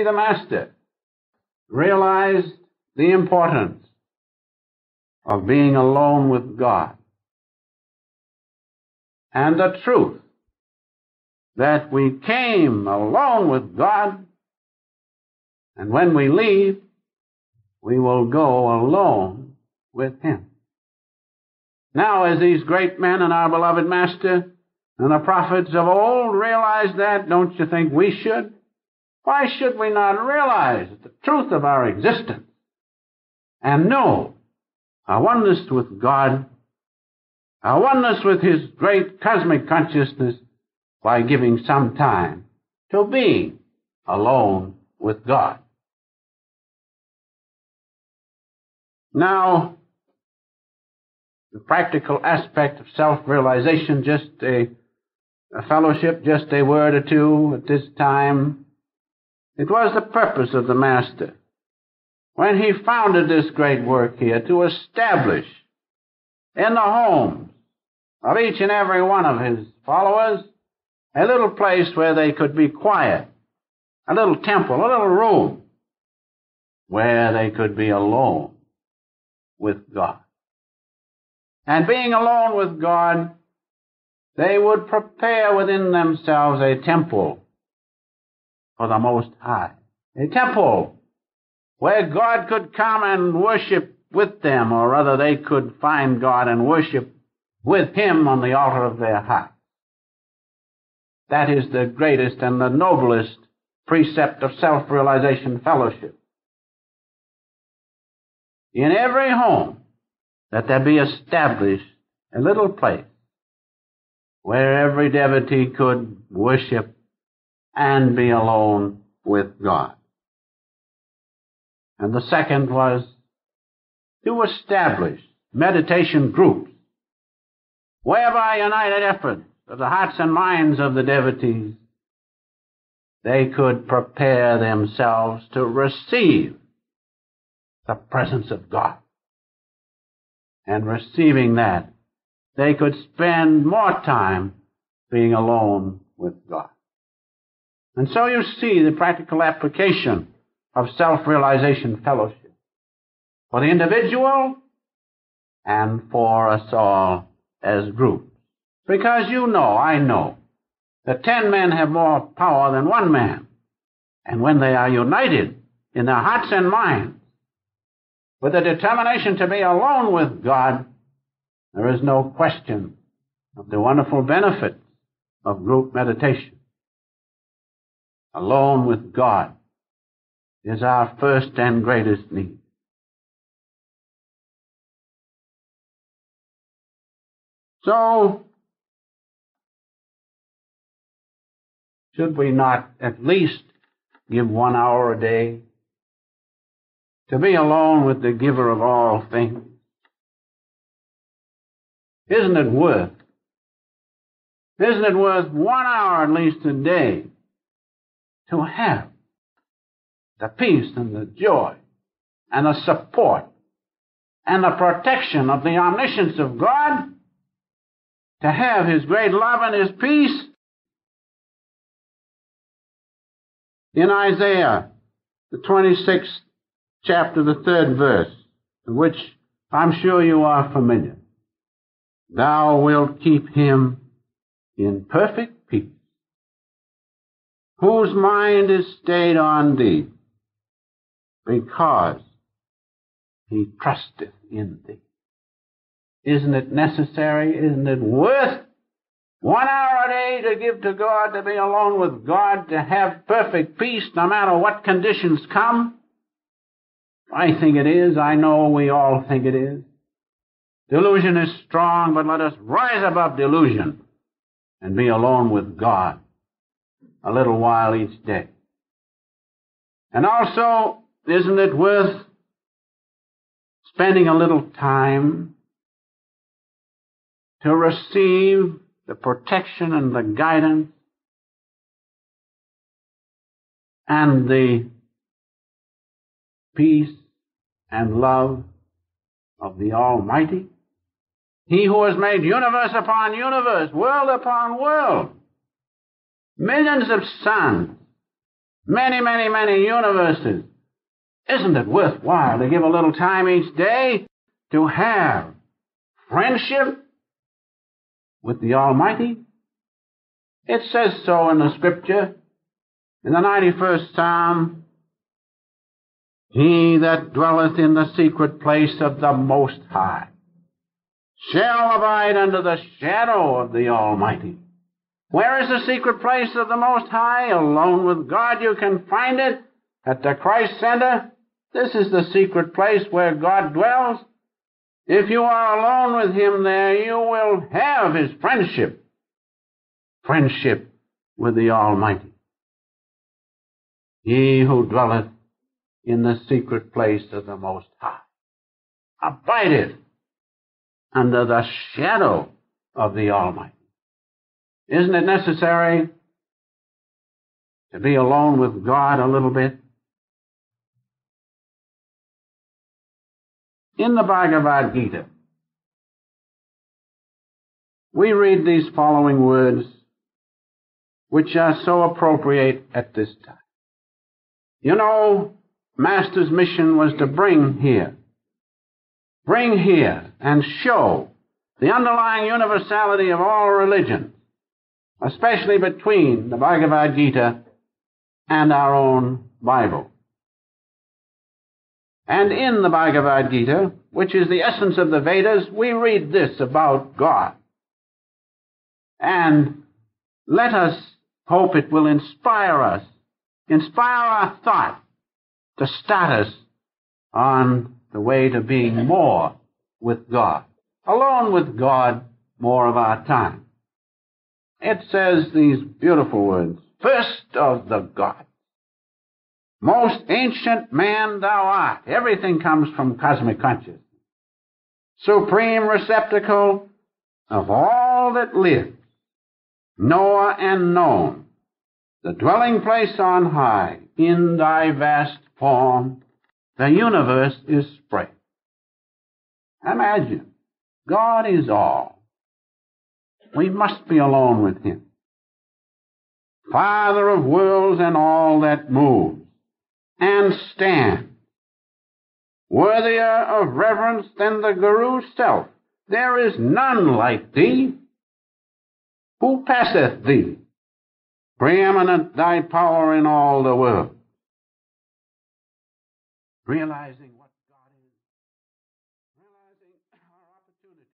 the Master realized the importance of being alone with God and the truth that we came alone with God, and when we leave, we will go alone with Him. Now, as these great men and our beloved Master and the prophets of old realized that, don't you think we should? Why should we not realize the truth of our existence and know our oneness with God, our oneness with His great cosmic consciousness, by giving some time to being alone with God? Now, the practical aspect of self-realization, just a fellowship, just a word or two at this time. It was the purpose of the Master, when he founded this great work here, to establish in the homes of each and every one of his followers a little place where they could be quiet, a little temple, a little room, where they could be alone with God. And being alone with God, they would prepare within themselves a temple for the Most High, a temple where God could come and worship with them, or rather they could find God and worship with Him on the altar of their heart. That is the greatest and the noblest precept of self-realization fellowship. In every home, that there be established a little place where every devotee could worship and be alone with God. And the second was to establish meditation groups, whereby united effort of the hearts and minds of the devotees, they could prepare themselves to receive the presence of God. And receiving that, they could spend more time being alone with God. And so you see the practical application of self-realization fellowship for the individual and for us all as groups. Because you know, I know, that 10 men have more power than 1 man. And when they are united in their hearts and minds with a determination to be alone with God, there is no question of the wonderful benefits of group meditation. Alone with God is our first and greatest need. So, should we not at least give 1 hour a day to be alone with the giver of all things? Isn't it worth 1 hour at least a day to have the peace and the joy and the support and the protection of the omniscience of God, to have His great love and His peace? In Isaiah, the 26th chapter, the 3rd verse, which I'm sure you are familiar, thou wilt keep him in perfect peace, whose mind is stayed on thee, because he trusteth in thee. Isn't it necessary? Isn't it worth 1 hour a day to give to God, to be alone with God, to have perfect peace no matter what conditions come? I think it is. I know we all think it is. Delusion is strong, but let us rise above delusion and be alone with God a little while each day. And also, isn't it worth spending a little time to receive the protection and the guidance and the peace and love of the Almighty? He who has made universe upon universe, world upon world, millions of suns, many, many, many universes. Isn't it worthwhile to give a little time each day to have friendship with the Almighty? It says so in the Scripture, in the 91st Psalm, "He that dwelleth in the secret place of the Most High shall abide under the shadow of the Almighty." Where is the secret place of the Most High? Alone with God. You can find it at the Christ Center. This is the secret place where God dwells. If you are alone with Him there, you will have His friendship. Friendship with the Almighty. He who dwelleth in the secret place of the Most High abideth under the shadow of the Almighty. Isn't it necessary to be alone with God a little bit? In the Bhagavad Gita, we read these following words, which are so appropriate at this time. You know, Master's mission was to bring here and show the underlying universality of all religions, especially between the Bhagavad Gita and our own Bible. And in the Bhagavad Gita, which is the essence of the Vedas, we read this about God. And let us hope it will inspire us, inspire our thought to start us on the way to being more with God, alone with God more of our time. It says these beautiful words, "First of the gods, most ancient man thou art." Everything comes from cosmic consciousness. "Supreme receptacle of all that lives, knower and known, the dwelling place on high, in thy vast form, the universe is spread." Imagine, God is all. We must be alone with Him. Father of worlds and all that moves and stands, worthier of reverence than the Guru's self. There is none like Thee. Who passeth Thee? Preeminent Thy power in all the world. Realizing